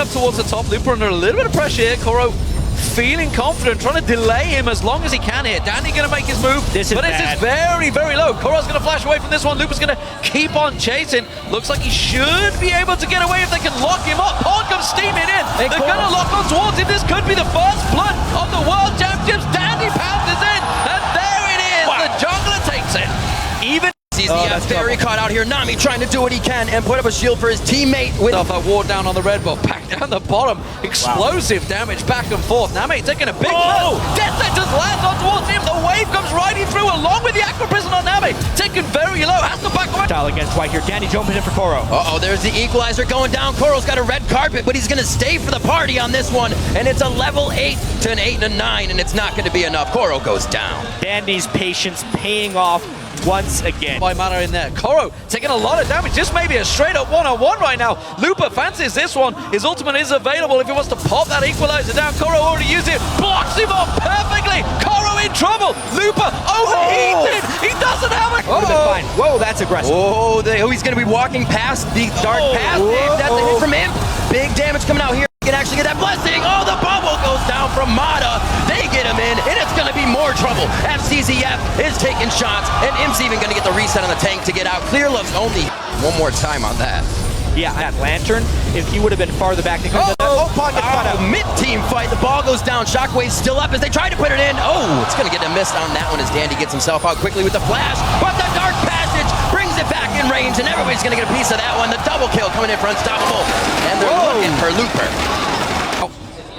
up towards the top. Lupa under a little bit of pressure here. Koro feeling confident, trying to delay him as long as he can here. Danny going to make his move, this is very, very low. Koro's going to flash away from this one. Lupa's going to keep on chasing. Looks like he should be able to get away if they can lock him up. Pawn comes steaming in. They're going to lock on towards him. This could be the first blood of the World Championships. Danny pounds in, and there it is. Wow. The jungler takes it. Even He's very caught out here. Nami trying to do what he can and put up a shield for his teammate. With a ward down on the red buff, back down the bottom. Explosive damage back and forth. NaMei taking a big blow. Death Sentence lands on towards him. The wave comes riding through along with the Aqua Prison on NaMei. Taken very low. Has to back away. Style against White here. Danny jumping in for Koro. There's the equalizer going down. Koro's got a red carpet, but he's going to stay for the party on this one. And it's a level 8 to an 8 and a 9, and it's not going to be enough. Koro goes down. Danny's patience paying off once again. By mana in there. Koro taking a lot of damage. This may be a straight up one-on-one right now. Lupa fancies this one. His ultimate is available if he wants to pop that equalizer down. Koro already used it. Blocks him off perfectly. Koro in trouble. Lupa overheated. He doesn't have a... Fine. Whoa, that's aggressive. He's going to be walking past the dark path. That's a hit from him. Big damage coming out here. He can actually get that blessing. The bubble goes down from Mata. They get him in, and it's going to be more trouble. Fzzf is taking shots, and Imp's even going to get the reset on the tank to get out. Clearlove's only one more time on that. Yeah, that Lantern, if he would have been farther back, they could have done that. Mid-team fight. The ball goes down. Shockwave's still up as they try to put it in. It's going to get a miss on that one as Dandy gets himself out quickly with the flash. But the Dark Passage brings it back in range, and everybody's going to get a piece of that one. The double kill coming in for Unstoppable. And they're looking for Luper.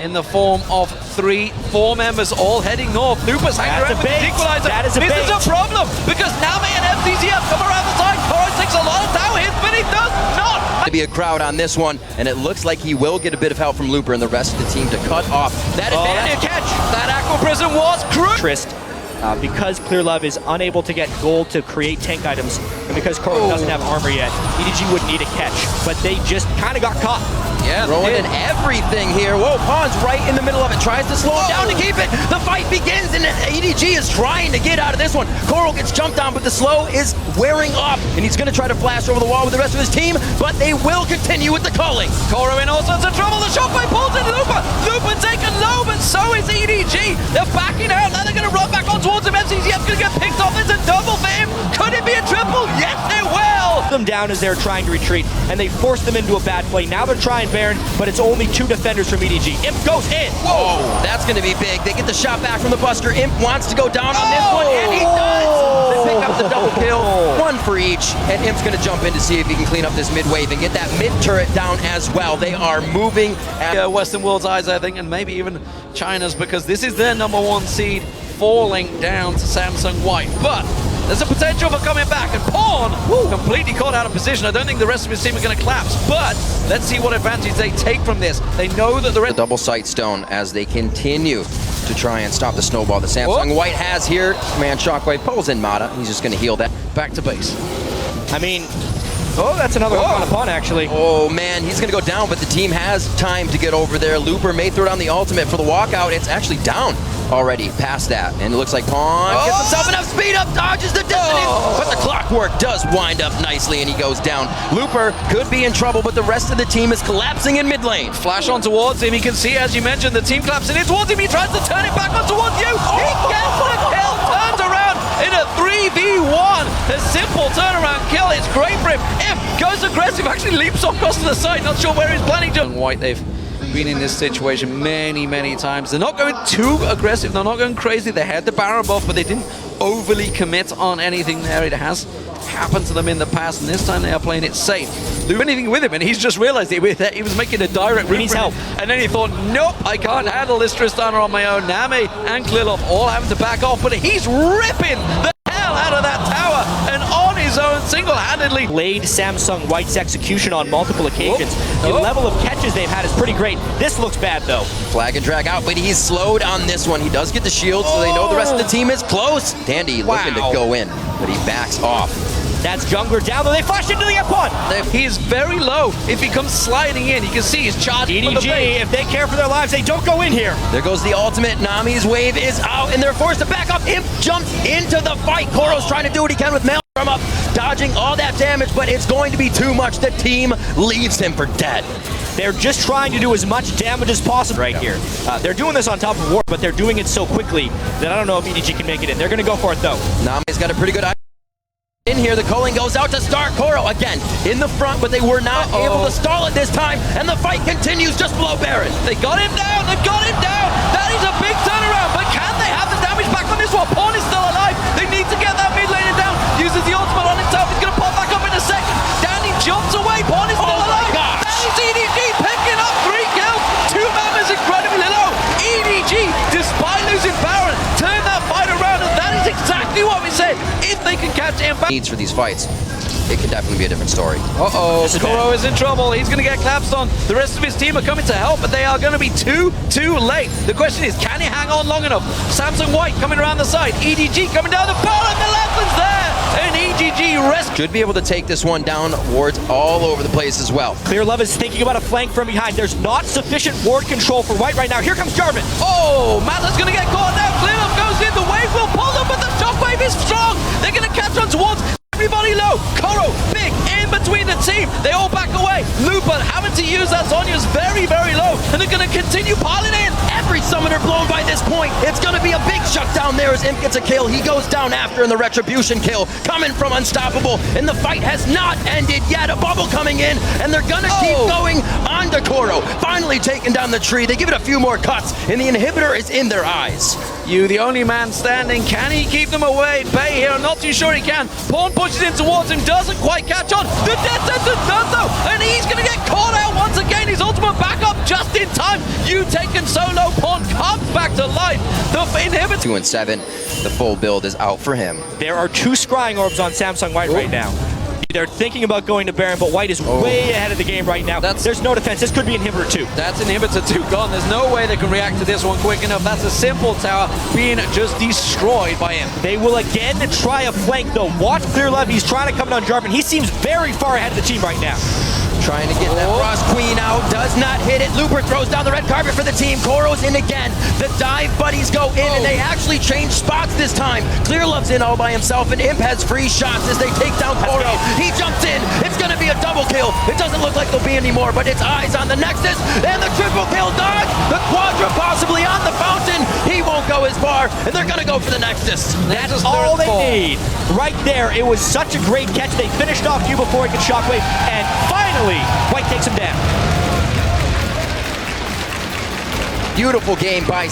In the form of 3-4 members all heading north. Lupa's hanging around with the equalizer. This is a problem because NaMei and Fzzf come around the side. Koro takes a lot of tower hits, but he does not. To be a crowd on this one, and it looks like he will get a bit of help from Luper and the rest of the team to cut off that advantage. That Aqua Prison was crucial. Trist. Because Clearlove is unable to get gold to create tank items, and because Koro doesn't have armor yet, EDG would need a catch, but they just kind of got caught. Yeah, throwing in everything here. Pawn's right in the middle of it, tries to slow it down to keep it. The fight begins, and EDG is trying to get out of this one. Koro gets jumped on, but the slow is wearing off, and he's going to try to flash over the wall with the rest of his team, but they will continue with the culling. Koro in all sorts of trouble. The shockwave pulls into Lupa. Lupa taken low, but so is EDG. They're backing out. Now they're going to run back on towards him. Fzzf's going to get picked off. It's a double for him. Could it be a triple? Yes, it will. Them down as they're trying to retreat, and they force them into a bad play. Now they're trying Baron, but it's only 2 defenders from EDG. Imp goes in. That's going to be big. They get the shot back from the Buster. Imp wants to go down on this one, and he does. They pick up the double kill. 1 for each, and Imp's going to jump in to see if he can clean up this mid wave and get that mid turret down as well. They are moving. Western world's eyes, I think, and maybe even China's, because this is their #1 seed falling down to Samsung White. But there's a potential for coming back, and Pawn completely caught out of position. I don't think the rest of his team are going to collapse, but let's see what advantage they take from this. They know that the double sight stone as they continue to try and stop the snowball that Samsung White has here. Man, Shockwave pulls in Mata. He's just going to heal that. Back to base. I mean, that's another one on a pawn, actually. Man, he's going to go down, but the team has time to get over there. Luper may throw down the ultimate for the walkout. It's actually down already past that, and it looks like Pawn gets himself enough speed up, dodges the dissonance, but the clockwork does wind up nicely, and he goes down. Luper could be in trouble, but the rest of the team is collapsing in mid lane. Flash on towards him. He can see, as you mentioned, the team collapsing in towards him. He tries to turn it back on towards you. He gets the kill, turns around in a 3v1. A simple turnaround kill. It's great for him. Imp goes aggressive, actually leaps across to the side. Not sure where he's planning to. White, they've been in this situation many times. They're not going too aggressive. They're not going crazy. They had the Baron buff, but they didn't overly commit on anything there. It has happened to them in the past, and this time they are playing it safe. Do anything with him, and he's just realized he was making a direct route for help. And then he thought, nope, I can't handle this Tristana on my own. NaMei and Clearlove all having to back off, but he's ripping the hell out of that tower, and on his own, single-handedly. Laid Samsung White's execution on multiple occasions. The level of catches they've had is pretty great. This looks bad, though. Flag and drag out, but he's slowed on this one. He does get the shield, so they know the rest of the team is close. Dandy looking to go in, but he backs off. That's Jungler down, though they flash into the F1. He is very low. If he comes sliding in, you can see he's charging from the base. If they care for their lives, they don't go in here. There goes the ultimate. Nami's wave is out, and they're forced to back up. Imp jumps into the fight. Koro's trying to do what he can with Mail from up, dodging all that damage, but it's going to be too much. The team leaves him for dead. They're just trying to do as much damage as possible right here. They're doing this on top of War, but they're doing it so quickly that I don't know if EDG can make it in. They're going to go for it, though. Nami's got a pretty good eye. In here, the calling goes out to start. Koro again in the front, but they were not able to stall it this time, and the fight continues just below Baron. They got him down, they've got him down. That is a big turnaround, but can they have the damage back on this one? Pawn is still alive. They need to get that mid laner down. Uses the ultimate on himself. He's going to pop back up in a second. Danny jumps away. Pawn is still alive. Gosh. That is EDG picking up 3 kills. 2 man is incredibly low. EDG, despite losing Baron, turned that fight around, and that is exactly what we said. If they can catch him back. Needs for these fights, it could definitely be a different story. Koro is in trouble. He's going to get collapsed on. The rest of his team are coming to help, but they are going to be too late. The question is, can he hang on long enough? Samson White coming around the side. EDG coming down the bottom. The lessons there. And EDG rescue. Should be able to take this one down. Wards all over the place as well. Clearlove is thinking about a flank from behind. There's not sufficient ward control for White right now. Here comes Jarvan. Oh, Matter's going to get caught now. Clearlove goes in. The wave will pull them, but the shockwave is strong. They're going to catch on towards everybody low. Koro, big, in between the team. They all back away. Looper having to use that Sonya's very low, and they're going to continue piling in. Every summoner blown by this point. It's going to be a big shutdown there as Imp gets a kill. He goes down after in the retribution kill, coming from Unstoppable, and the fight has not ended yet. A bubble coming in, and they're going to keep going on to Koro. Finally taking down the tree. They give it a few more cuts, and the inhibitor is in their eyes. You, the only man standing. Can he keep them away? Bay here, I'm not too sure he can. Pawn pushes in towards him, doesn't quite catch on. The death sentence does though, and he's going to get caught out once again. His ultimate backup just in time. You taken solo, Pawn comes back to life. The inhibitor. 2 and 7, the full build is out for him. There are 2 scrying orbs on Samsung White right now. They're thinking about going to Baron, but White is way ahead of the game right now. There's no defense. This could be Inhibitor 2. That's Inhibitor 2 gone. There's no way they can react to this one quick enough. That's a simple tower being just destroyed by him. They will again try a flank, though. Watch Clearlove. He's trying to come in on Jarvan. He seems very far ahead of the team right now. Trying to get that Frost Queen out, does not hit it. Looper throws down the red carpet for the team. Koro's in again. The dive buddies go in, and they actually change spots this time. Clearlove's in all by himself, and Imp has free shots as they take down Koro. He jumps in. It's going to be a double kill. It doesn't look like there'll be any more, but it's eyes on the Nexus, and the triple kill dodge. The Quadra possibly on the fountain. He won't go as far, and they're going to go for the Nexus. That's all they need. Right there. It was such a great catch. They finished off you before he could shockwave, and finally, White takes him down. Beautiful game by